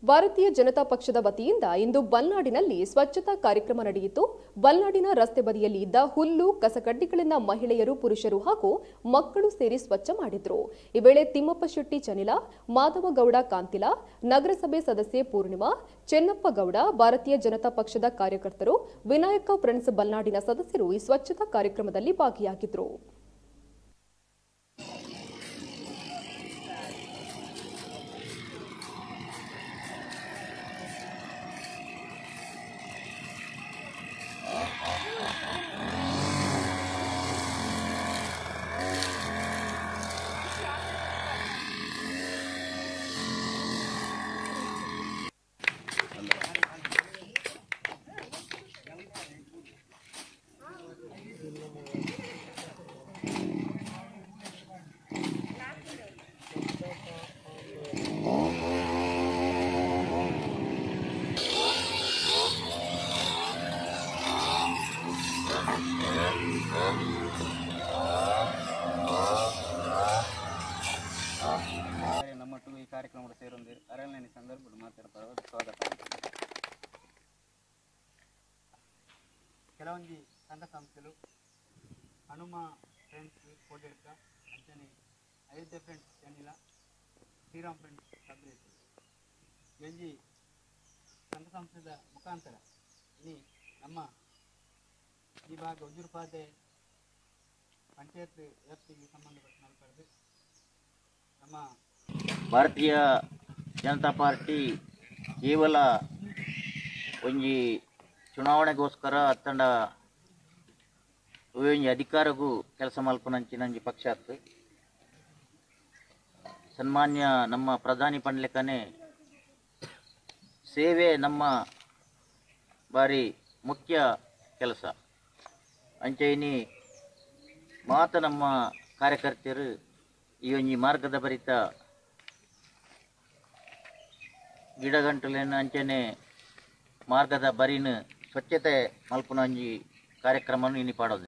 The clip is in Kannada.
ಭಾರತೀಯ ಜನತಾ ಪಕ್ಷದ ವತಿಯಿಂದ ಇಂದು ಬಲ್ನಾಡಿನಲ್ಲಿ ಸ್ವಚ್ಛತಾ ಕಾರ್ಯಕ್ರಮ ನಡೆಯಿತು. ಬಲ್ನಾಡಿನ ರಸ್ತೆ ಬದಿಯಲ್ಲಿ ಇದ್ದ ಹುಲ್ಲು, ಕಸಕಡ್ಡಿಗಳನ್ನು ಮಹಿಳೆಯರು, ಪುರುಷರು ಹಾಗೂ ಮಕ್ಕಳು ಸೇರಿ ಸ್ವಚ್ಛ ಮಾಡಿದ್ರು. ಈ ವೇಳೆ ತಿಮ್ಮಪ್ಪ ಶೆಟ್ಟಿ ಚನಿಲ, ಮಾಧವಗೌಡ ಕಾಂತಿಲ, ನಗರಸಭೆ ಸದಸ್ಯೆ ಪೂರ್ಣಿಮಾ, ಚೆನ್ನಪ್ಪ ಗೌಡ, ಭಾರತೀಯ ಜನತಾ ಪಕ್ಷದ ಕಾರ್ಯಕರ್ತರು, ವಿನಾಯಕ ಫ್ರೆಂಡ್ಸ್ ಬಲ್ನಾಡಿನ ಸದಸ್ಯರು ಈ ಸ್ವಚ್ಛತಾ ಕಾರ್ಯಕ್ರಮದಲ್ಲಿ ಭಾಗಿಯಾಗಿದ್ದರು. ನಮ್ಮೊಟ್ಟಿಗೆ ಈ ಕಾರ್ಯಕ್ರಮಕ್ಕೆ ಸೇರೊಂದಿರು ಅರಣ್ಯ ಸಂದರ್ಭದಲ್ಲಿ ಮಾತಾಡ್ತಾರೆ ಸ್ವಾಗತ. ಕೆಲವೊಂದು ಸಂಘ ಸಂಸ್ಥೆಗಳು ಹನುಮ ಫ್ರೆಂಡ್ಸ್ ಕೋಟೆಡ್ಕ ಅಂಚನೆ ಅಯೋಧ್ಯೆ ಫ್ರೆಂಡ್ಸ್ ಚನಿಲ ಶ್ರೀರಾಮ್ ಫ್ರೆಂಡ್ಸ್ ಸಬ್ರೇಟ್ ಎಂಜಿ ಸಂಘ ಸಂಸ್ಥೆದ ಮುಖಾಂತರ ಇನಿ ನಮ್ಮ ಈ ಭಾಗ ಉಜುರ್ಪಾದೆ ಪಂಚಾಯತ್ ವ್ಯಾಪ್ತಿಗೆ ಸಂಬಂಧಪಟ್ಟ ನಾಲ್ಕು ನಮ್ಮ ಭಾರತೀಯ ಜನತಾ ಪಾರ್ಟಿ ಕೇವಲ ಒಂಜಿ ಚುನಾವಣೆಗೋಸ್ಕರ ಅತ್ತಂಡ ಒಂಜಿ ಅಧಿಕಾರಗೂ ಕೆಲಸ ಮಲ್ಪನಂಚಿನಂಜಿ ಪಕ್ಷ ಆಯ್ತು. ಸನ್ಮಾನ್ಯ ನಮ್ಮ ಪ್ರಧಾನಿ ಪಂಡ್ಲೆಕನೆ ಸೇವೆ ನಮ್ಮ ಬಾರಿ ಮುಖ್ಯ ಕೆಲಸ ಅಂಚೆನಿ ಮಾತ ನಮ್ಮ ಕಾರ್ಯಕರ್ತರು ಈ ಒಂಜಿ ಮಾರ್ಗದ ಭರಿತ ಗಿಡಗಂಟುಲೇನು ಅಂಚನೆ ಮಾರ್ಗದ ಬರಿನ ಸ್ವಚ್ಛತೆ ಮಲ್ಪುನ ಒಂಜಿ ಕಾರ್ಯಕ್ರಮವನ್ನು ಇನಿ ಪಾಡೋದು.